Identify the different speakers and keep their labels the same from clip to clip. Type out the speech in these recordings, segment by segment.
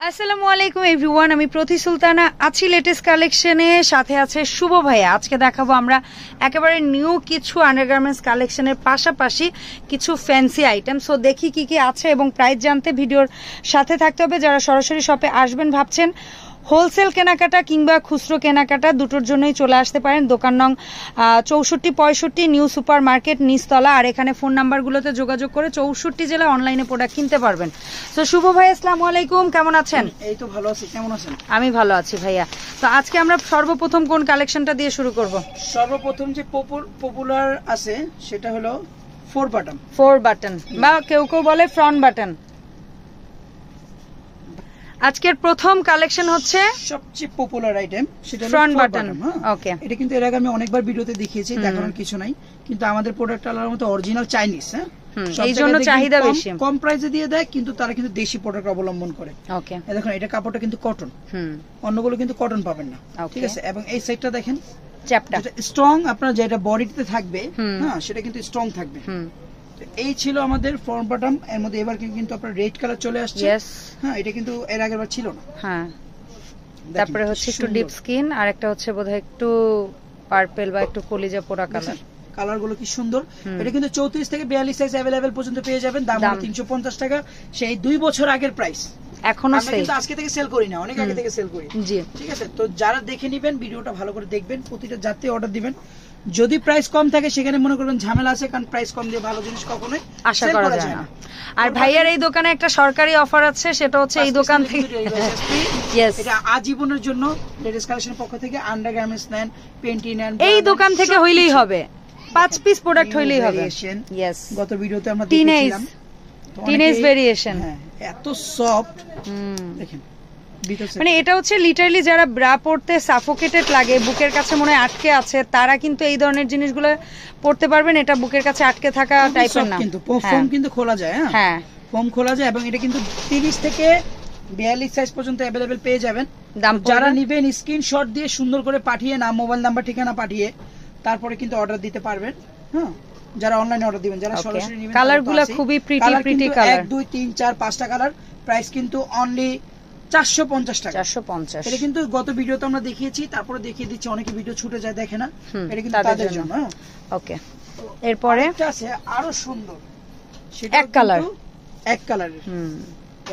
Speaker 1: আসসালামু আলাইকুম এভরিওয়ান, আমি প্রতি সুলতানা আছি লেটেস্ট কালেকশনে, সাথে আছে শুভ ভাইয়া। আজকে দেখাবো আমরা একেবারে নিউ কিছু আন্ডারগার্মেন্টস কালেকশনের পাশাপাশি কিছু ফ্যান্সি আইটেম। সো দেখি কি কি আছে এবং প্রাইস জানতে ভিডিওর সাথে থাকতে হবে। যারা সরাসরি শপে আসবেন ভাবছেন, হোলসেল কেনাকাটা কিংবা খুচরো কেনাকাটা দুটোর জন্যই চলে আসতে পারেন। দোকান নং 6465 নিউ সুপার মার্কেট নিচতলা। আর এখানে ফোন নাম্বারগুলোতে যোগাযোগ করে 64 জেলা অনলাইনে প্রোডাক্ট কিনতে পারবেন। তো শুভ ভাই, আসসালামু আলাইকুম, কেমন আছেন?
Speaker 2: এই তো ভালো আছি, কেমন আছেন?
Speaker 1: আমি ভালো আছি ভাইয়া। তো আজকে আমরা সর্বপ্রথম কোন কালেকশনটা দিয়ে শুরু করব?
Speaker 2: সর্বপ্রথম যে পপুলার আছে সেটা হলো 4 বাটন
Speaker 1: বা কেউ কেউ বলে ফ্রন্ট বাটন। আজকের প্রথম কালেকশন হচ্ছে
Speaker 2: সবচেয়ে পপুলার আইটেম, সেটা হলো
Speaker 1: ফ্রন্ট বাটন। ওকে,
Speaker 2: এটা কিন্তু এর আগে আমি অনেকবার ভিডিওতে দেখিয়েছি, দেখানোর কিছু নাই, কিন্তু আমাদের প্রোডাক্ট আলার মতো অরিজিনাল চাইনিজ, হ্যাঁ,
Speaker 1: এই জন্য চাহিদা বেশি।
Speaker 2: কম প্রাইসে দিয়ে দেয়, কিন্তু তারা কিন্তু দেশি প্রোডাক্ট অবলম্বন করে।
Speaker 1: ওকে,
Speaker 2: দেখুন এটা কাপড়টা কিন্তু কটন, অন্যগুলো কিন্তু কটন পাবেন না, ঠিক আছে। এবং এই সাইডটা দেখেন,
Speaker 1: চ্যাপটা
Speaker 2: স্ট্রং, আপনার যেটা বডিতে থাকবে, হ্যাঁ, সেটা কিন্তু স্ট্রং থাকবে। এই ছিল আমাদের ফ্রন্ট বটম। এর মধ্যে এবার কিন্তু আপনার রেড কালার চলে আসছে, হ্যাঁ, এটা কিন্তু এর আগের বার ছিল না।
Speaker 1: হ্যাঁ, তারপরে হচ্ছে একটু ডিপ স্কিন, আর একটা হচ্ছে বোধহয় একটু পার্পল বা একটু কলিজা পোড়া কালার।
Speaker 2: কালার গুলো কি সুন্দর। এটা কিন্তু 34 থেকে 42 সাইজ अवेलेबल পর্যন্ত পেয়ে যাবেন। দাম 350 টাকা, সেই 2 বছর আগের প্রাইস।
Speaker 1: এখনো
Speaker 2: আমরা কিন্তু আজকে থেকে সেল করি না, অনেক আগে থেকে সেল করি, জি, ঠিক আছে। তো যারা দেখে নেবেন, ভিডিওটা ভালো করে দেখবেন, প্রতিটা যাত্রী অর্ডার দিবেন। যদি প্রাইস কম থাকে সেখানে মনে করবেন ঝামেলা আছে, কারণ প্রাইস কম দিয়ে ভালো জিনিস কখনোই
Speaker 1: আশা করা যায় না। আর ভাইয়ার এই দোকানে একটা সরকারি অফার আছে, সেটা হচ্ছে এই দোকান থেকে
Speaker 2: এটা আজীবনের জন্য লেটেস্ট কালেকশনের পক্ষ থেকে আন্ডারগার্মেন্টস নেন, পেন্টি নেন,
Speaker 1: এই দোকান থেকে হইলেই হবে, 5 পিস প্রোডাক্ট হইলেই হবে। यस,
Speaker 2: গত ভিডিওতে আমরা দেখিয়েছিলাম
Speaker 1: টিনেজ ভেরিয়েশন,
Speaker 2: এত সফট দেখেন।
Speaker 1: মানে এটা হচ্ছে লিটারালি যারা ব্রা পড়তে সাফোকেটেড লাগে, বুকের কাছে মনে হয় আটকে আছে, তারা কিন্তু এই ধরনের জিনিসগুলো পড়তে পারবেন। এটা বুকের কাছে আটকে থাকা টাইপের না,
Speaker 2: কিন্তু ফোম কিন্তু খোলা যায়,
Speaker 1: হ্যাঁ,
Speaker 2: ফোম খোলা যায়। এবং এটা কিন্তু 30 থেকে 42 সাইজ পর্যন্ত अवेलेबल পেয়ে যাবেন। যারা নেবেন স্ক্রিনশট দিয়ে সুন্দর করে পাঠিয়ে, নাম, মোবাইল নাম্বার, ঠিকানা পাঠিয়ে তারপরে কিন্তু অর্ডার দিতে পারবেন। হ্যাঁ, যারা অনলাইনে অর্ডার দিবেন, যারা সরাসরি নেবেন,
Speaker 1: কালারগুলো খুবই প্রিটি কালার,
Speaker 2: 1 2 3 4 5টা কালার। প্রাইস কিন্তু অনলি 450 টাকা। 450। এটা কিন্তু গত ভিডিওতে আমরা দেখিয়েছি, তারপরে দেখিয়ে দিচ্ছি, অনেকে ভিডিও ছুটে যায়, দেখে না, এটা কিন্তু তাদের জন্য।
Speaker 1: ওকে, এরপরে
Speaker 2: এটা আছে আরো সুন্দর, সেটা
Speaker 1: এক কালার,
Speaker 2: এক কালারের,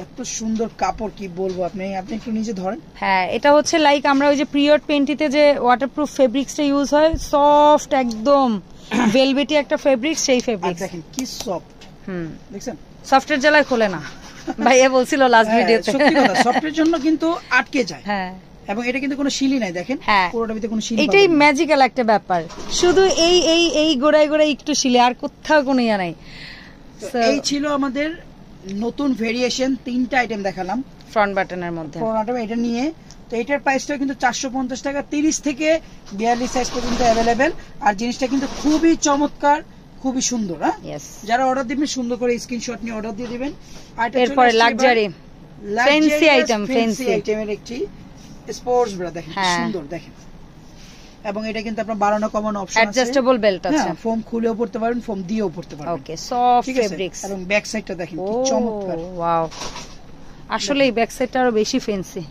Speaker 2: এত সুন্দর কাপড়, কি বলবো, আপনি একটু নিজে ধরেন।
Speaker 1: হ্যাঁ, এটা হচ্ছে লাইক আমরা ওই যে পিরিয়ড পেন্টিতে যে ওয়াটারপ্রুফ ফেব্রিক্সটা ইউজ হয়, সফট একদম ভেলভেটি একটা ফেব্রিক্স, সেই ফেব্রিক্স
Speaker 2: দেখেন কি সফট। দেখছেন,
Speaker 1: সফটের জ্বালায় খোলে না, ভাইয়া বলছিল লাস্ট ভিডিওতে।
Speaker 2: সত্যি কথা, সফটের জন্য কিন্তু আটকে যায়। হ্যাঁ, এবং এটা কিন্তু কোনো শিলি নাই, দেখেন পুরোটার ভিতরে কোনো শিলি।
Speaker 1: এটাই ম্যাজিক্যাল একটা ব্যাপার, শুধু এই এই এই গোড়ায় গোড়ায় একটু শিলি, আর কোথাও কোনো ইয়া নাই।
Speaker 2: এই ছিল আমাদের নতুন ভেরিয়েশন, 3টা আইটেম দেখালাম
Speaker 1: ফ্রন্ট বাটনের মধ্যে।
Speaker 2: ফ্রন্ট বাটন এটা নিয়ে, তো এটার প্রাইসটা কিন্তু 450 টাকা, 30 থেকে 42 সাইজ পর্যন্ত अवेलेबल। আর জিনিসটা কিন্তু খুবই চমৎকার, খুবই সুন্দর। হ্যাঁ, যারা অর্ডার দিবেন সুন্দর করে স্ক্রিনশট নিয়ে অর্ডার দিয়ে দিবেন। আর
Speaker 1: এরপরে লাক্সারি ফ্যান্সি আইটেম, ফ্যান্সি
Speaker 2: আইটেমের একটি স্পোর্টস ব্রা, দেখেন সুন্দর, দেখেন। এবং এটা কিন্তু আপনার বাড়ানো কমানো অপশন আছে,
Speaker 1: অ্যাডজাস্টেবল বেল্ট আছে,
Speaker 2: ফোম খুলেও পড়তে পারেন, ফোম দিয়েও পড়তে পারেন।
Speaker 1: ওকে, সফট ফেব্রিক্স।
Speaker 2: এবং ব্যাক সাইডটা দেখেন কি চমৎকার,
Speaker 1: ওয়াও, আসলে এই ব্যাক সাইডটা আরো বেশি ফ্যান্সি।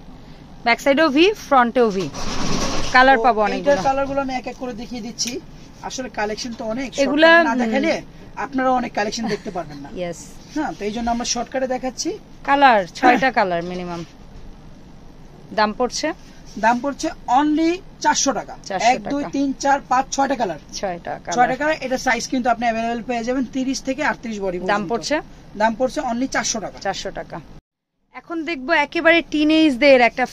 Speaker 1: ব্যাক সাইডেও ভি, ফ্রন্টেও ভি, কালার পাবো অনেকগুলো।
Speaker 2: এই কালারগুলো আমি এক এক করে দেখিয়ে দিচ্ছি। আসলে কালেকশন তো অনেক, এগুলা না দেখালে আপনারা অনেক কালেকশন দেখতে পারবেন না।
Speaker 1: यस,
Speaker 2: হ্যাঁ, তো এইজন্য আমরা শর্টকাটে দেখাচ্ছি।
Speaker 1: কালার 6টা কালার মিনিমাম। দাম পড়ছে
Speaker 2: অনলি 400 টাকা। 1 2 3 4 5 6টা কালার, 6টা কালার। এটা সাইজ কিন্তু আপনি अवेलेबल পেয়ে যাবেন 30 থেকে 38 বডি পর্যন্ত। দাম পড়ছে অনলি 400 টাকা।
Speaker 1: 400 টাকা। এখন দেখবো একেবারে টিনেজদের একটা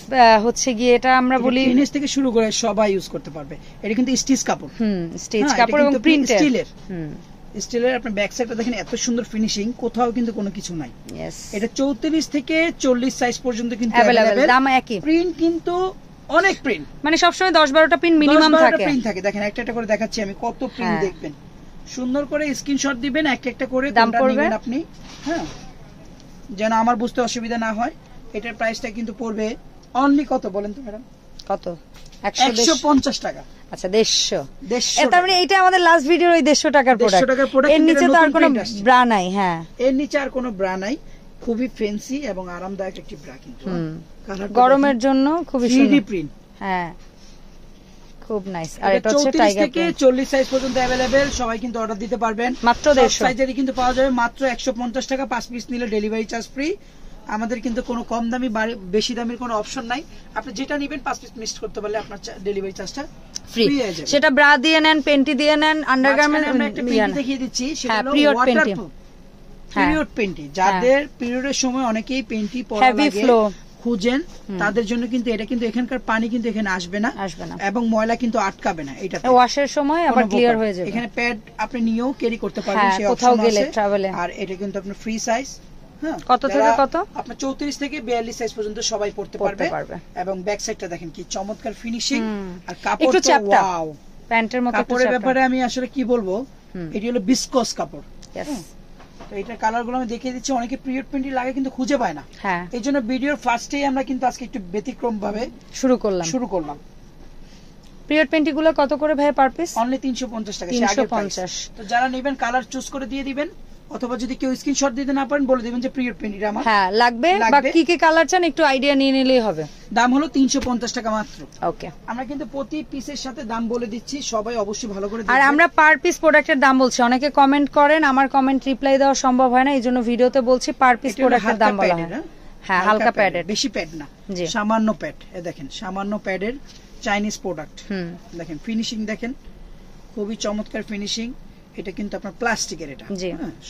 Speaker 1: হচ্ছে গিয়ে, এটা আমরা বলি
Speaker 2: টিনেজ থেকে শুরু করে সবাই ইউজ করতে পারবে। এটা কিন্তু স্টিচ কাপড়,
Speaker 1: স্টিচ কাপড় এবং প্রিন্টেড,
Speaker 2: স্টিলের। আপনার ব্যাক সাইডটা দেখেন, এত সুন্দর ফিনিশিং, কোথাও কিন্তু কোনো কিছু নাই। এটা 34 থেকে 40 সাইজ পর্যন্ত কিন্তু अवेलेबल।
Speaker 1: দাম একই।
Speaker 2: প্রিন্ট কিন্তু অনেক প্রিন্ট,
Speaker 1: মানে সবসময় 10-12টা প্রিন্ট মিনিমাম থাকে।
Speaker 2: দেখেন একটা একটা করে দেখাচ্ছি আমি, কত প্রিন্ট দেখবেন। সুন্দর করে স্ক্রিনশট দিবেন একটা একটা করে,
Speaker 1: দাম পড়বেন
Speaker 2: আপনি, হ্যাঁ, যেন আমার বুঝতে অসুবিধা না হয়। এটার প্রাইসটা কিন্তু পড়বে অনলি কত বলেন তো ম্যাডাম?
Speaker 1: কত?
Speaker 2: 150 টাকা।
Speaker 1: আচ্ছা, 150। তার মানে এটা আমাদের লাস্ট ভিডিওর ওই 150 টাকার প্রোডাক্ট। এর নিচে তো আর কোনো ব্রা নাই। হ্যাঁ,
Speaker 2: এর নিচে আর কোনো ব্রা নাই। খুবই ফ্যান্সি এবং আরামদায়ক একটি ব্রা কিন্তু
Speaker 1: গরমের জন্য খুবই সুন্দর
Speaker 2: প্রিন্ট।
Speaker 1: হ্যাঁ খুব নাইস। আর এটা হচ্ছে টাইগার
Speaker 2: থেকে 40 সাইজ পর্যন্ত अवेलेबल, সবাই কিন্তু অর্ডার দিতে পারবেন।
Speaker 1: মাত্র 150
Speaker 2: সাইজেরই কিন্তু পাওয়া যাবে মাত্র 150 টাকা। 5 পিস নিলে ডেলিভারি চার্জ ফ্রি। আমাদের কিন্তু কোনো কম দামি বেশি দামের কোনো অপশন নাই। আপনি যেটা নেবেন 5 পিস মিস করতে পারলে আপনার ডেলিভারি চার্জটা ফ্রি হয়ে যাবে।
Speaker 1: সেটা ব্রা দিয়ে নেন, পেন্টি দিয়ে নেন, আন্ডারগারমেন্ট
Speaker 2: আমরা একটা পেন্টি দেখিয়ে দিচ্ছি, সেটা হলো ওয়াটারপ্রুফ পিরিয়ড পেন্টি। যাদের পিরিয়ডের সময় অনেকেই পেন্টি পরা লাগে খুঁজেন, তাদের জন্য কিন্তু এটা কিন্তু এখানকার পানি কিন্তু এখানে আসবে না এবং ময়লা কিন্তু আটকাবে না। এটা
Speaker 1: ওয়াশের সময় আবার ক্লিয়ার হয়ে যাবে।
Speaker 2: এখানে প্যাড আপনি নিয়েও ক্যারি করতে পারবেন সেই
Speaker 1: কোথাও
Speaker 2: অপশন
Speaker 1: গেলে
Speaker 2: আছে।
Speaker 1: ট্রাভেলে।
Speaker 2: আর এটা কিন্তু আপনার ফ্রি সাইজ। হ্যাঁ,
Speaker 1: কত থেকে কত?
Speaker 2: আপনার 34 থেকে 42 সাইজ পর্যন্ত সবাই পড়তে পারবে। এবং ব্যাক সাইডটা দেখেন কি চমৎকার ফিনিশিং আর কাপড় তো ওয়াও।
Speaker 1: প্যান্টের মতো
Speaker 2: কাপড়ের ব্যাপারে আমি আসলে কি বলবো, এটি হলো বিসকস কাপড়। তো এটা কালারগুলো আমি দেখিয়ে দিচ্ছি। অনেকে পিরিয়ড পেন্টি লাগে কিন্তু খুঁজে পায় না, এই জন্য ভিডিওর ফার্স্টেই আমরা কিন্তু আজকে একটু ব্যতিক্রম ভাবে শুরু করলাম।
Speaker 1: পিরিয়ড পেন্টি গুলো কত করে ভাই পার পিস?
Speaker 2: অনলি 350 টাকা। 350। তো যারা নেবেন কালার চুজ করে দিয়ে দিবেন, অথবা যদি কেউ স্ক্রিনশট দিতে না পারেন বলে দিবেন যে পিরিয়ড পেন্টিটা আমার
Speaker 1: লাগবে বা কি কি কালার চান একটু আইডিয়া নিয়ে নিলেই হবে।
Speaker 2: দাম হলো 350 টাকা মাত্র।
Speaker 1: ওকে,
Speaker 2: আমরা কিন্তু প্রতি পিসের সাথে দাম বলে দিচ্ছি, সবাই অবশ্যই ভালো করে দেখবেন।
Speaker 1: আর আমরা পার পিস প্রোডাক্টের দাম বলছি। অনেকে কমেন্ট করেন, আমার কমেন্ট রিপ্লাই দেওয়া সম্ভব হয় না, এইজন্য ভিডিওতে বলছি পার পিস প্রোডাক্টের দাম বলা হয়। হ্যাঁ, হালকা প্যাডের,
Speaker 2: বেশি প্যাড না, সামান্য প্যাড। এই দেখেন সামান্য প্যাডের চাইনিজ প্রোডাক্ট। দেখেন ফিনিশিং দেখেন, খুবই চমৎকার ফিনিশিং। এটা কিন্তু আপনার প্লাস্টিকের, এটা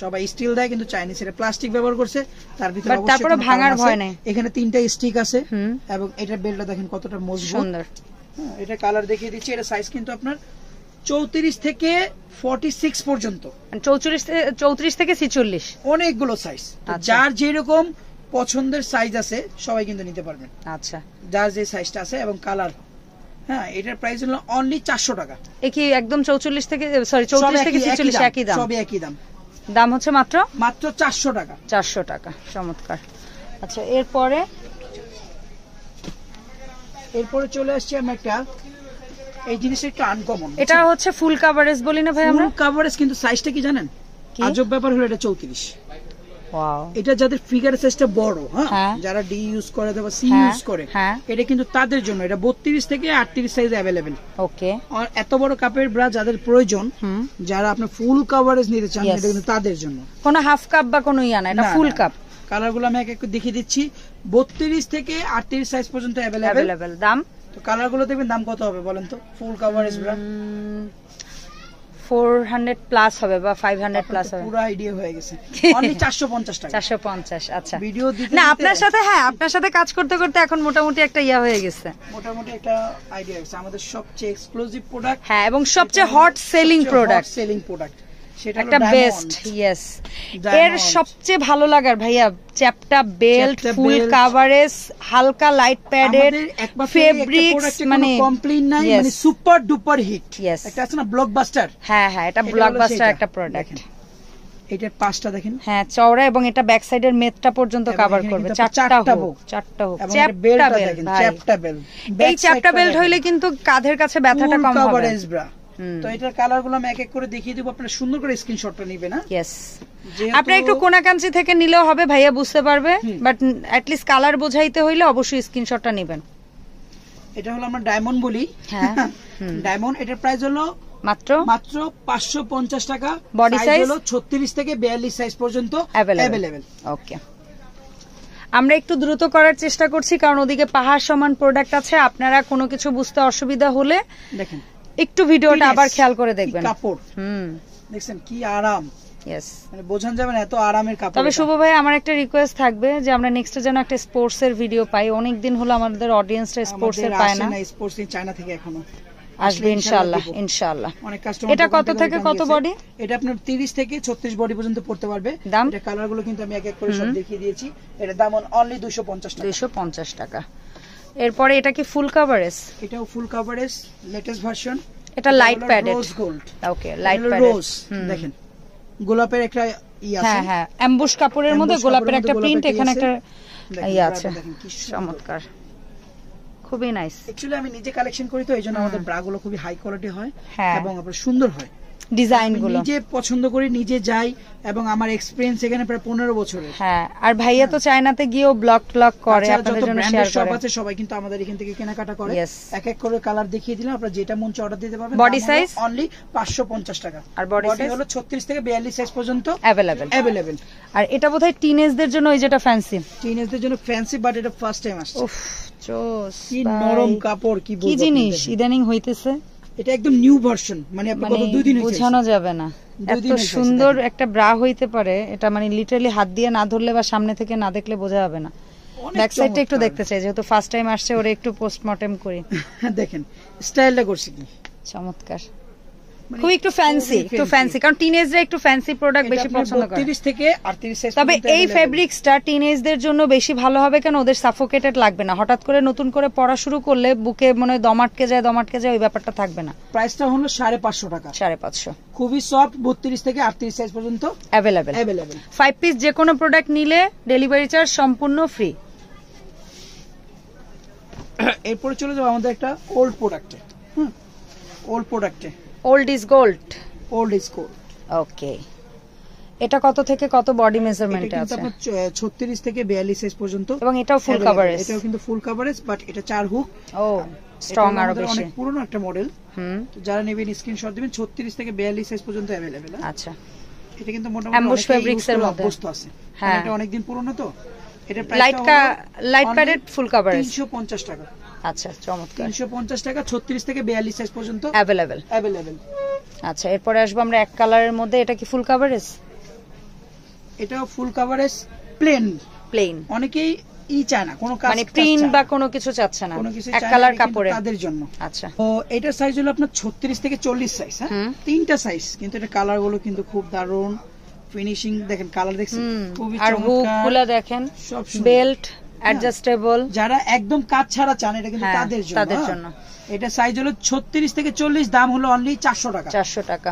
Speaker 2: সবাই স্টিল দেয় কিন্তু চাইনিজ এটা প্লাস্টিক ব্যবহার করছে। তার ভিতরে
Speaker 1: তারপরে ভাঙার ভয় নাই।
Speaker 2: এখানে 3টা স্টিক আছে এবং এটার বেলটা দেখেন কতটা মজবুত সুন্দর। এটা কালার দেখিয়ে দিচ্ছি। এটা সাইজ কিন্তু আপনার 34 থেকে 46 পর্যন্ত।
Speaker 1: 34 থেকে 46
Speaker 2: অনেকগুলো সাইজ। যার যেরকম পছন্দের সাইজ আছে সবাই কিন্তু নিতে পারবেন।
Speaker 1: আচ্ছা,
Speaker 2: যার যে সাইজটা আছে এবং কালার। হ্যাঁ, এটার প্রাইস হলো অনলি 400 টাকা।
Speaker 1: একই একদম 34 থেকে 34 থেকে 46 একই দাম,
Speaker 2: সবই একই দাম।
Speaker 1: দাম হচ্ছে মাত্র
Speaker 2: 400 টাকা।
Speaker 1: 400 টাকা, চমৎকার। আচ্ছা, এরপরে চলে আসছি আমরা একটা, এই জিনিসটা একটু আনকমন। এটা
Speaker 2: হচ্ছে
Speaker 1: ফুল কভারেজ বলি না ভাই আমরা?
Speaker 2: ফুল কভারেজ, কিন্তু সাইজটা কি জানেন? আজব ব্যাপার হলো এটা 34। ওয়াও, এটা যাদের ফিগার সাইজটা বড়, হ্যাঁ, যারা ডি ইউজ করে অথবা সি ইউজ করে, এটা কিন্তু তাদের জন্য। এটা 32 থেকে 38 সাইজ अवेलेबल। ওকে, আর এত বড় কাপের ব্রা যাদের প্রয়োজন, যারা আপনি ফুল কভারেজ নিতে চান, এটা কিন্তু তাদের জন্য।
Speaker 1: কোনো হাফ কাপ বা কোনো ইয়া না, এটা ফুল কাপ।
Speaker 2: কালারগুলো আমি এক এক করে দেখিয়ে দিচ্ছি। 32 থেকে 38 সাইজ পর্যন্ত अवेलेबल।
Speaker 1: দাম
Speaker 2: তো কালারগুলো দেখবেন, দাম কত হবে বলেন তো? ফুল কভারেজ ব্রা
Speaker 1: 400 প্লাস হবে বা 500 প্লাস হবে।
Speaker 2: পুরো আইডিয়া হয়ে গেছে। অনলি 450 টাকা।
Speaker 1: 450। আচ্ছা,
Speaker 2: ভিডিও দিতে
Speaker 1: না আপনার সাথে কাজ করতে করতে এখন মোটামুটি একটা ইয়া হয়ে গেছে,
Speaker 2: মোটামুটি একটা আইডিয়া হয়েছে। আমাদের সবচেয়ে এক্সক্লুসিভ প্রোডাক্ট,
Speaker 1: হ্যাঁ, এবং সবচেয়ে হট সেলিং প্রোডাক্ট, সেটা একটা বেস্ট। ইয়েস, এর সবচেয়ে ভালো লাগার ভাইয়া চ্যাপটা বেল্ট, ফুল কভারেজ, হালকা লাইট প্যাডেড ফেব্রিক্স, মানে
Speaker 2: কমপ্লিট নাই, মানে সুপার ডুপার হিট। একটা আছে না ব্লকবাস্টার,
Speaker 1: হ্যাঁ, এটা ব্লকবাস্টার একটা প্রোডাক্ট।
Speaker 2: এটার পাঁচটা দেখেন,
Speaker 1: হ্যাঁ, চওড়া, এবং এটা ব্যাক সাইডের মেথটা পর্যন্ত কভার করবে। চারটা হোক, চ্যাপটা বেল্ট। এই চ্যাপটা বেল্ট হইলে কিন্তু কাঁধের কাছে ব্যথাটা কম হবে।
Speaker 2: তো এটার কালারগুলো আমি এক এক করে দেখিয়ে দেব, আপনারা সুন্দর করে স্ক্রিনশটটা নেবেন। না,
Speaker 1: यस, আপনি একটু কোনাকাঞ্চি থেকে নিলেও হবে, ভাইয়া বুঝতে পারবে, বাট অ্যাট লিস্ট কালার বোঝাইতে হইলে অবশ্যই স্ক্রিনশটটা নেবেন।
Speaker 2: এটা হলো আমরা ডায়মন্ড বলি, হ্যাঁ, ডায়মন্ড। এটার প্রাইস হলো মাত্র 550 টাকা।
Speaker 1: বডি সাইজ
Speaker 2: হলো 36 থেকে 42 সাইজ পর্যন্ত अवेलेबल।
Speaker 1: ওকে, আমরা একটু দ্রুত করার চেষ্টা করছি কারণ ওদিকে পাহাড় সমান প্রোডাক্ট আছে। আপনারা কোনো কিছু বুঝতে অসুবিধা হলে দেখেন, একটু ভিডিওটা আবার খেয়াল করে দেখবেন।
Speaker 2: কাপড় দেখছেন কি আরাম,
Speaker 1: यस,
Speaker 2: মানে বোঝান যাবে না এত আরামের কাপড়।
Speaker 1: তবে শুভ ভাই, আমার একটা রিকোয়েস্ট থাকবে যে আমরা নেক্সট যেন একটা স্পোর্টস এর ভিডিও পাই। অনেক দিন হলো আমাদের অডিয়েন্সটা স্পোর্টস এর পায় না।
Speaker 2: স্পোর্টস এর চায়না থেকে এখনো
Speaker 1: আসবে ইনশাআল্লাহ, ইনশাআল্লাহ।
Speaker 2: অনেক কাস্টমার।
Speaker 1: এটা কত থেকে কত বডি?
Speaker 2: এটা আপনার 30 থেকে 36 বডি পর্যন্ত পড়তে পারবে। এটা কালারগুলো কিন্তু আমি এক এক করে সব দেখিয়ে দিয়েছি। এটা দাম অনলি 250 টাকা। 250
Speaker 1: টাকা। এরপরে এটা কি ফুল কভারেজ?
Speaker 2: এটাও ফুল কভারেজ, লেটেস্ট ভার্সন।
Speaker 1: এটা লাইট প্যাডেড,
Speaker 2: রোজ গোল্ড।
Speaker 1: ওকে, লাইট প্যাডেড।
Speaker 2: রোজ দেখেন, গোলাপের একটা ই আছে,
Speaker 1: হ্যাঁ হ্যাঁ, অ্যাম্বুশ কাপড়ের মধ্যে গোলাপের একটা প্রিন্ট, এখানে একটা ই আছে, চমৎকার, খুবই নাইস।
Speaker 2: অ্যাকচুয়ালি আমি নিজে কালেকশন করি তো এইজন্য আমাদের ব্রা গুলো খুবই হাই কোয়ালিটি হয় এবং আবার সুন্দর হয়।
Speaker 1: ডিজাইন গুলো
Speaker 2: নিজে পছন্দ করি, নিজে যাই, এবং আমার এক্সপেরিয়েন্স এখানে প্রায় 15 বছরের।
Speaker 1: হ্যাঁ, আর ভাইয়া তো চায়নাতে গিয়েও ব্লগ করে, আপনাদের জন্য শেয়ার করে।
Speaker 2: আছে সবাই কিন্তু আমাদের এখান থেকে কেনাকাটা করে। এক এক করে কালার দেখিয়ে দিলাম, আপনারা যেটা মন চায় অর্ডার দিতে পারবেন।
Speaker 1: বডি সাইজ
Speaker 2: অনলি 550 টাকা,
Speaker 1: আর বডি
Speaker 2: হলো 36 থেকে 42 সাইজ পর্যন্ত
Speaker 1: अवेलेबल। আর এটা বোধহয় টিনেজদের জন্য, ওই যেটা ফ্যান্সি,
Speaker 2: টিনেজদের জন্য ফ্যান্সি, বাট এটা ফার্স্ট টাইম আসছে।
Speaker 1: উফ জোস,
Speaker 2: কি নরম কাপড়, কি
Speaker 1: জিনিস ইদানিং হইতেছে।
Speaker 2: এটা একদম নিউ ভার্সন, মানে আপনি কত 2 দিন হইছে,
Speaker 1: বোঝানো যাবে না এত সুন্দর একটা ব্রা হইতে পারে এটা, মানে লিটারালি হাত দিয়ে না ধরলে বা সামনে থেকে না দেখলে বোঝা যাবে না। ব্যাক সাইডটা একটু দেখতে চাই, যেহেতু ফার্স্ট টাইম আসছে, ওরে একটু পোস্টমর্টেম করি।
Speaker 2: দেখেন স্টাইলটা করছি কি
Speaker 1: চমৎকার, খুব একটু ফ্যান্সি, কারণ টিনেজরা একটু ফ্যান্সি প্রোডাক্ট বেশি পছন্দ করে।
Speaker 2: 32 থেকে 38 সাইজ।
Speaker 1: তবে এই ফেব্রিক্সটা টিনেজদের জন্য বেশি ভালো হবে, কেন ওদের সাফোকেটেড লাগবে না। হঠাৎ করে নতুন করে পড়া শুরু করলে বুকে মনে হয় দম আটকে যায়, ওই ব্যাপারটা থাকবে না।
Speaker 2: প্রাইসটা হলো 550 টাকা,
Speaker 1: 550।
Speaker 2: খুবই সফট, 32 থেকে 38 সাইজ পর্যন্ত
Speaker 1: अवेलेबल। 5 পিস যে কোনো প্রোডাক্ট নিলে ডেলিভারি চার্জ সম্পূর্ণ ফ্রি।
Speaker 2: এরপরে চলে যাব আমাদের একটা ওল্ড প্রোডাক্টে।
Speaker 1: Old is gold.
Speaker 2: ওকে,
Speaker 1: এটা কত থেকে কত বডি মেজারমেন্ট আছে?
Speaker 2: 36 থেকে 42 সাইজ পর্যন্ত,
Speaker 1: এবং এটাও ফুল কভারেজ।
Speaker 2: এটাও কিন্তু ফুল কভারেজ, বাট এটা 4 হুক।
Speaker 1: ও স্ট্রং, আরো বেশি।
Speaker 2: অনেক পুরনো একটা মডেল। তো যারা নেবেন স্ক্রিনশট দিবেন। 36 থেকে 42 সাইজ পর্যন্ত अवेलेबल।
Speaker 1: আচ্ছা,
Speaker 2: এটা কিন্তু মোটামুটি
Speaker 1: অ্যাম্বুশ ফেব্রিক্স এর মধ্যে
Speaker 2: অবস্থা আছে। হ্যাঁ, এটা অনেক দিন পুরনো তো। এটা
Speaker 1: লাইট প্যাডেড ফুল কভারেজ
Speaker 2: 350 টাকা।
Speaker 1: আচ্ছা, চমৎকার।
Speaker 2: 350 টাকা, 36 থেকে 42 সাইজ পর্যন্ত
Speaker 1: अवेलेबल। আচ্ছা, এরপরে আসবো আমরা এক কালারের মধ্যে। এটা কি ফুল কভারেজ?
Speaker 2: এটাও ফুল কভারেজ, প্লেন। অনেকেই চায় না কোনো কাজ,
Speaker 1: মানে প্রিন্ট বা কোনো কিছু চাচ্ছে না, এক কালার কাপড়ে,
Speaker 2: তাদের জন্য।
Speaker 1: আচ্ছা,
Speaker 2: তো এটার সাইজ হলো আপনার 36 থেকে 40 সাইজ। হ্যাঁ, তিনটা সাইজ, কিন্তু এটা কালার গুলো কিন্তু খুব দারুণ। ফিনিশিং দেখেন, কালার দেখছেন, খুবই চমৎকার। আর হুক গুলো দেখেন, সব বেল্ট অ্যাডজাস্টেবল। যারা একদম কাজ ছাড়া চান, এটা কিন্তু তাদের জন্য। এটা সাইজ হলো 36 থেকে 40, দাম হলো অনলি 400 টাকা।
Speaker 1: 400 টাকা।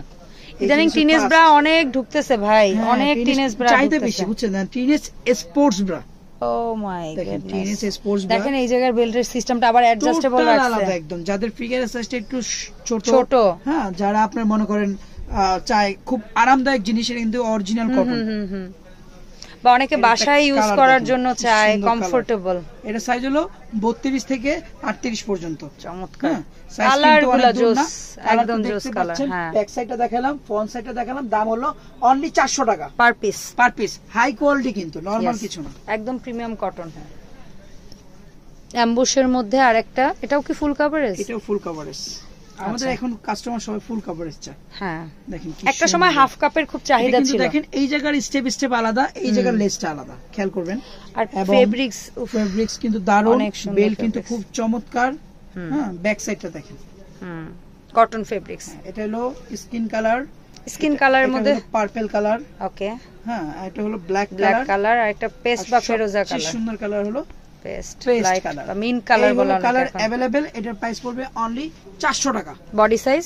Speaker 1: ইদানিং টিনেজ ব্রা অনেক ঢুকতেছে ভাই, অনেক টিনেজ ব্রা
Speaker 2: চাইতে বেশি, বুঝছেন না? টিনেজ স্পোর্টস ব্রা,
Speaker 1: ও মাই গড,
Speaker 2: টিনেজ স্পোর্টস ব্রা।
Speaker 1: দেখেন এই জায়গার বেল্টের সিস্টেমটা আবার অ্যাডজাস্টেবল রাখছে,
Speaker 2: আলাদা একদম। যাদের ফিগারের সাইজটা একটু ছোট, হ্যাঁ, যারা আপনার মনে করেন চাই খুব আরামদায়ক জিনিস, কিন্তু অরিজিনাল কটন,
Speaker 1: বা অনেকে বাসায় ইউজ করার জন্য চায়, কমফোর্টেবল।
Speaker 2: এটা সাইজ হলো 32 থেকে 38 পর্যন্ত।
Speaker 1: চমৎকার, কালারগুলো জোস, একদম জোস কালার। হ্যাঁ,
Speaker 2: ব্যাক সাইডটা দেখালাম, ফ্রন্ট সাইডটা দেখালাম। দাম হলো অনলি 400 টাকা
Speaker 1: পার পিস।
Speaker 2: হাই কোয়ালিটি, কিন্তু নরমাল কিছু না,
Speaker 1: একদম প্রিমিয়াম কটন। অ্যাম্বুশের মধ্যে আরেকটা, এটাও কি ফুল কভারেজ?
Speaker 2: এটাও ফুল কভারেজ। আমাদের এখন কাস্টমার সবাই ফুল কভারেজ চায়।
Speaker 1: হ্যাঁ,
Speaker 2: দেখেন
Speaker 1: একটা সময় হাফ কাপের খুব চাহিদা ছিল।
Speaker 2: দেখেন এই জায়গার স্টেপ আলাদা, এই জায়গার লেসটা আলাদা, খেয়াল করবেন।
Speaker 1: আর ফেব্রিক্স
Speaker 2: কিন্তু দারুণ, বেল কিন্তু খুব চমৎকার। হ্যাঁ, ব্যাক সাইডটা দেখেন,
Speaker 1: কটন ফেব্রিক্স।
Speaker 2: এটা হলো স্কিন
Speaker 1: কালারের মধ্যে
Speaker 2: পার্পল কালার।
Speaker 1: ওকে,
Speaker 2: হ্যাঁ, এটা হলো ব্ল্যাক
Speaker 1: কালার, আর একটা পেস্ট বা ফেরোজা কালার।
Speaker 2: সুন্দর কালার হলো
Speaker 1: পেস্ট
Speaker 2: কালার,
Speaker 1: মিন্ট কালার বলা হয়।
Speaker 2: Colour available. এটার প্রাইস পড়বে অনলি 400 টাকা।
Speaker 1: বডি সাইজ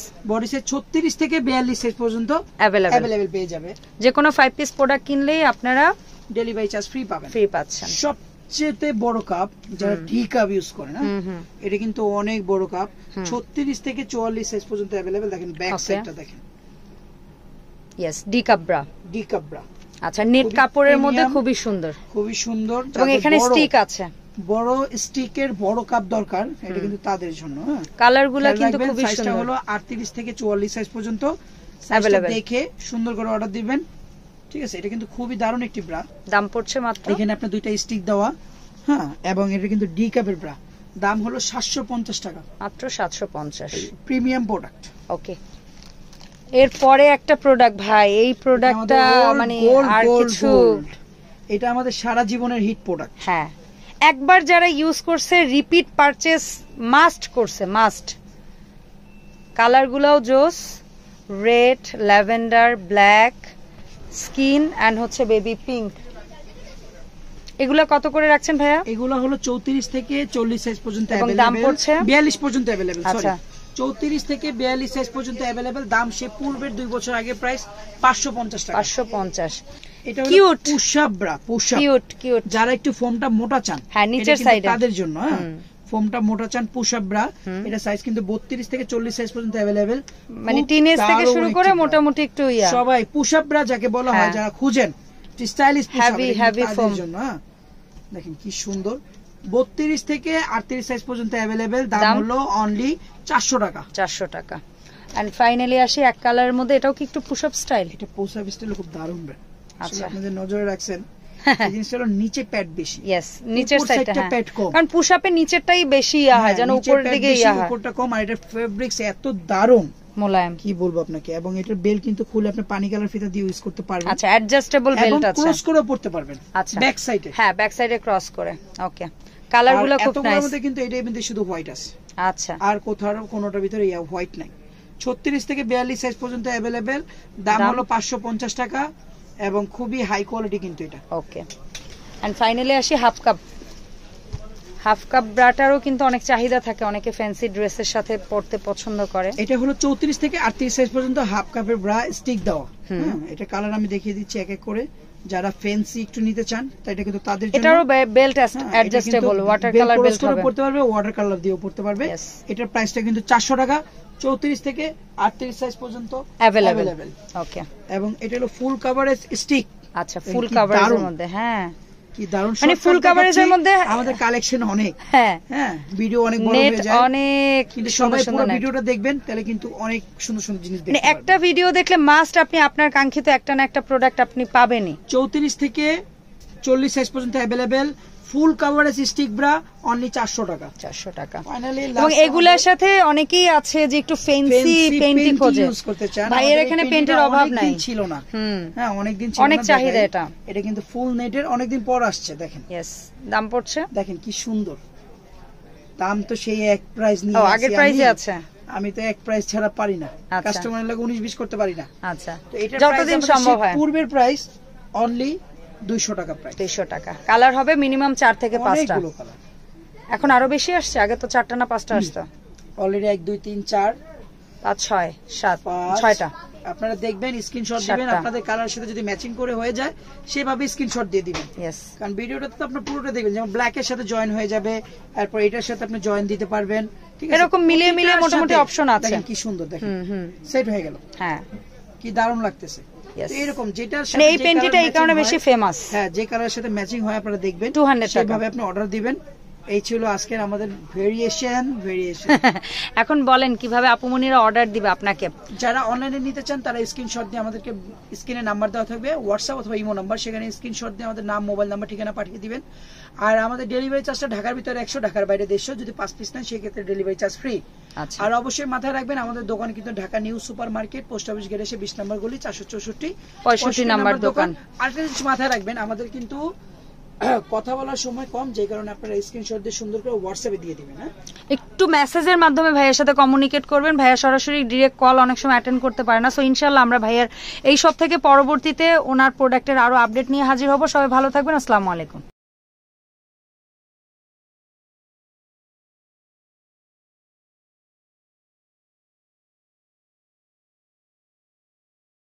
Speaker 2: 36 থেকে 42 সাইজ পর্যন্ত अवेलेबल পেয়ে যাবে।
Speaker 1: যে কোনো 5 পিস প্রোডাক্ট কিনলেই আপনারা
Speaker 2: ডেলিভারি চার্জ ফ্রি পাচ্ছেন। সবচেয়ে বড় কাপ, যারা ডি কাপ ইউজ করে না, এটা কিন্তু অনেক বড় কাপ। 36 থেকে 44 সাইজ পর্যন্ত अवेलेबल। দেখেন ব্যাক সাইডটা দেখেন।
Speaker 1: Yes, D cup bra. আচ্ছা, নেট কাপড়ের মধ্যে খুবই সুন্দর। এবং এখানে স্টিক আছে,
Speaker 2: বড় স্টিকের বড় কাপ দরকার, এটা কিন্তু তাদের জন্য। হ্যাঁ,
Speaker 1: কালারগুলো কিন্তু খুবই সুন্দর।
Speaker 2: সাইজটা হলো 38 থেকে 44 সাইজ পর্যন্ত। সাইজটা দেখে সুন্দর করে অর্ডার দিবেন, ঠিক আছে? এটা কিন্তু খুবই দারুণ একটি ব্রা।
Speaker 1: দাম পড়ছে মাত্র,
Speaker 2: এখানে আপনার দুইটা স্টিক দেওয়া। হ্যাঁ, এবং এটা কিন্তু ডি কাপের ব্রা। দাম হলো 750 টাকা,
Speaker 1: মাত্র 750।
Speaker 2: Premium product.
Speaker 1: ওকে, এরপরে একটা প্রোডাক্ট ভাই, এই প্রোডাক্টটা মানে আর কিছু,
Speaker 2: এটা আমাদের সারা জীবনের হিট প্রোডাক্ট।
Speaker 1: হ্যাঁ, একবার যারা ইউজ করছে রিপিট পারচেজ মাস্ট। কালারগুলোও জোস, red, lavender, black, skin and হচ্ছে বেবি পিঙ্ক। এগুলা কত করে রাখছেন ভাইয়া?
Speaker 2: এগুলা হলো 34 থেকে 40 সাইজ পর্যন্ত
Speaker 1: अवेलेबल। দাম পড়ছে
Speaker 2: 42 পর্যন্ত अवेलेबल।
Speaker 1: আচ্ছা,
Speaker 2: 34 থেকে 42 সাইজ পর্যন্ত अवेलेबल। দাম সে পূর্বের 2 বছর আগে প্রাইস 550 টাকা।
Speaker 1: 550।
Speaker 2: এটা হলো পুশ আপ ব্রা, কিউট। যারা একটু ফর্মটা মোটা চান,
Speaker 1: হ্যাঁ, নিচের সাইডে
Speaker 2: তাদের জন্য। হ্যাঁ, ফোমটা মোটা চান পুশ আপ ব্রা, এটা সাইজ কিন্তু 32 থেকে 40 সাইজ পর্যন্ত अवेलेबल,
Speaker 1: মানে টিনেজ থেকে শুরু করে মোটামুটি একটু
Speaker 2: সবাই পুশ আপ ব্রা যাকে বলা হয়, যারা খুঁজেন stylish push up
Speaker 1: heavy foam
Speaker 2: জন্য। দেখেন কি সুন্দর, 32 থেকে 38 সাইজ পর্যন্ত अवेलेबल, দাম হলো অনলি 400 টাকা।
Speaker 1: 400 টাকা। এন্ড ফাইনালি আসি এক কালারের মধ্যে, এটাও কি একটু পুশ আপ স্টাইল?
Speaker 2: এটা পুশ আপ স্টাইল খুব দারুণ ব্র্যান্ড। আচ্ছা, আপনাদের নজরে রাখছেন এই জিনিসটা হলো নিচে প্যাড বেশি,
Speaker 1: यस নিচের সাইডটা
Speaker 2: প্যাড কম,
Speaker 1: কারণ পুশ আপের নিচেরটাই বেশি হয়, জানো উপরের দিকে হয়,
Speaker 2: উপরটা কম। আর এটা ফেব্রিক্স এত দারুণ
Speaker 1: মোলায়েম,
Speaker 2: কি বলবো আপনাকে। এবং এটার বেল কিন্তু খুলে আপনি পানি কালার ফিতা দিয়ে ইউজ করতে পারবেন।
Speaker 1: আচ্ছা, অ্যাডজাস্টেবল বেল্ট আছে,
Speaker 2: ক্রস করে পড়তে পারবেন।
Speaker 1: আচ্ছা,
Speaker 2: ব্যাক সাইডে,
Speaker 1: হ্যাঁ ব্যাক সাইডে ক্রস করে। ওকে, কালারগুলো খুব নাইস।
Speaker 2: এর মধ্যে কিন্তু এটার মধ্যে শুধু হোয়াইট আছে।
Speaker 1: আচ্ছা,
Speaker 2: আর কোথাও কোনোটার ভিতরে হোয়াইট নাই। 36 থেকে 42 সাইজ পর্যন্ত अवेलेबल, দাম হলো 550 টাকা এবং খুবই হাই কোয়ালিটি কিন্তু এটা।
Speaker 1: ওকে, এন্ড ফাইনালি আসি হাফ কাপ ব্রাটারও কিন্তু অনেক চাহিদা থাকে, অনেকে ফ্যান্সি ড্রেসের সাথে পরতে পছন্দ করে।
Speaker 2: এটা হলো 34 থেকে 38 সাইজ পর্যন্ত হাফ কাপের ব্রা স্টিক দেওয়া। এটা কালার আমি দেখিয়ে দিচ্ছি এক এক করে, যারা ফ্যান্সি একটু নিতে চান তাই এটা কিন্তু তাদের জন্য।
Speaker 1: এটারও belt adjustable, water colour belt হবে,
Speaker 2: পড়তে পারবে, ওয়াটার কালার দিয়েও পড়তে পারবে। এটার প্রাইসটা কিন্তু 400 টাকা, 34 থেকে 38 সাইজ পর্যন্ত
Speaker 1: अवेलेबल। ওকে,
Speaker 2: এবং এটা হলো ফুল কভারেজ স্টিক।
Speaker 1: আচ্ছা, ফুল কভারেজের মধ্যে, হ্যাঁ
Speaker 2: কি দারুণ,
Speaker 1: মানে ফুল কভারেজের মধ্যে
Speaker 2: আমাদের কালেকশন অনেক,
Speaker 1: হ্যাঁ
Speaker 2: ভিডিও অনেক বড় হয়ে যায়,
Speaker 1: অনেক,
Speaker 2: কিন্তু সবাই পুরো ভিডিওটা দেখবেন তাহলে কিন্তু অনেক সুন্দর সুন্দর জিনিস দেখতে
Speaker 1: পাবেন। একটা ভিডিও দেখলে মাস্ট আপনি আপনার কাঙ্ক্ষিত একটা না একটা প্রোডাক্ট আপনি পাবেনই।
Speaker 2: 34 থেকে 40 সাইজ পর্যন্ত अवेलेबल, ফুল কভারেজ স্টিক ব্রা অনলি 400 টাকা।
Speaker 1: 400 টাকা।
Speaker 2: ফাইনালি
Speaker 1: এবং এগুলোর সাথে অনেকেই আছে যে একটু ফ্যান্সি পেইন্টিং খোঁজে,
Speaker 2: ইউজ করতে চান,
Speaker 1: ভাইয়ের এখানে পেইন্টের অভাব নাই,
Speaker 2: ছিল না। হ্যাঁ, অনেক দিন ছিল না,
Speaker 1: অনেক চাহিদা এটা।
Speaker 2: এটা কিন্তু ফুল নেটের অনেক দিন পর আসছে। দেখেন,
Speaker 1: यस, দাম পড়ছে,
Speaker 2: দেখেন কি সুন্দর দাম, তো সেই এক প্রাইস নিয়ে
Speaker 1: আগের প্রাইসে আছে।
Speaker 2: আমি তো এক প্রাইস ছাড়া পারি না, কাস্টমারের লাগে 19-20 করতে পারি না।
Speaker 1: আচ্ছা,
Speaker 2: তো এটা
Speaker 1: যতদিন সম্ভব হয়।
Speaker 2: পূর্বের প্রাইস অনলি 200 টাকা, প্রাইস
Speaker 1: 200 টাকা। কালার হবে মিনিমাম 4 থেকে 5টা,
Speaker 2: অনেকগুলো কালার।
Speaker 1: এখন আরো বেশি আসছে, আগে তো 4টা না 5টা আসতো।
Speaker 2: অলরেডি 1 2 3 4
Speaker 1: 5 6 7 6টা।
Speaker 2: আপনারা দেখবেন, স্ক্রিনশট দিবেন, আপনাদের কালারের সাথে যদি ম্যাচিং করে হয়ে যায় সেভাবে স্ক্রিনশট দিয়ে দিবেন।
Speaker 1: यस,
Speaker 2: কারণ ভিডিওটাতে তো আপনারা পুরোটা দেখবেন, যেমন ব্ল্যাক এর সাথে জয়েন হয়ে যাবে, তারপর এটার সাথে আপনি জয়েন দিতে পারবেন, ঠিক আছে,
Speaker 1: এরকম মিলিয়ে মিলিয়ে মোটামুটি অপশন আছে।
Speaker 2: দেখেন কি সুন্দর, দেখেন সেট হয়ে গেল,
Speaker 1: হ্যাঁ
Speaker 2: কি দারুণ লাগতেছে। তো এরকম যেটার সাথে
Speaker 1: এই পেন্টিটা এই কারণে বেশি ফেমাস,
Speaker 2: হ্যাঁ, যে কালারের সাথে ম্যাচিং হয় আপনারা দেখবেন,
Speaker 1: 200 টাকা
Speaker 2: সেভাবে আপনি অর্ডার দিবেন। এই ছিল আজকের আমাদের ভেরিয়েশন।
Speaker 1: এখন বলেন কিভাবে আপুমনিরা অর্ডার দিবে আপনাকে?
Speaker 2: যারা অনলাইনে নিতে চান তারা স্ক্রিনশট দিয়ে আমাদেরকে, স্ক্রিনে নাম্বার দেওয়া থাকবে, হোয়াটসঅ্যাপ অথবা ইমো নাম্বার, সেখানে স্ক্রিনশট দিয়ে আমাদের নাম, মোবাইল নাম্বার, ঠিকানা পাঠিয়ে দিবেন। আর আমাদের ডেলিভারি চার্জটা ঢাকার ভিতরে 100, ঢাকার বাইরে 150, যদি 5 পিস নেন সেই ক্ষেত্রে ডেলিভারি চার্জ ফ্রি। আর অবশ্যই মাথায় রাখবেন, আমাদের দোকান কিন্তু Dhaka new super market, post office gate এসে 20 নম্বর গলি, 464
Speaker 1: 65 নাম্বার দোকান।
Speaker 2: আর কিছু মাথায় রাখবেন, আমাদের কিন্তু কথা বলার সময় কম, যে কারণে আপনারা স্ক্রিনশট দিয়ে সুন্দর করে হোয়াটসঅ্যাপে দিয়ে দিবেন।
Speaker 1: একটু মেসেজের মাধ্যমে ভাইয়ের সাথে কমিউনিকেট করবেন, ভাইয়া সরাসরি ডিরেক্ট কল অনেক সময় অ্যাটেন্ড করতে পারে না। সো ইনশাআল্লাহ আমরা ভাইয়ের এই সব থেকে পরবর্তীতে ওনার প্রোডাক্টের আরো আপডেট নিয়ে হাজির হব। সবাই ভালো থাকবেন, আসসালামু আলাইকুম।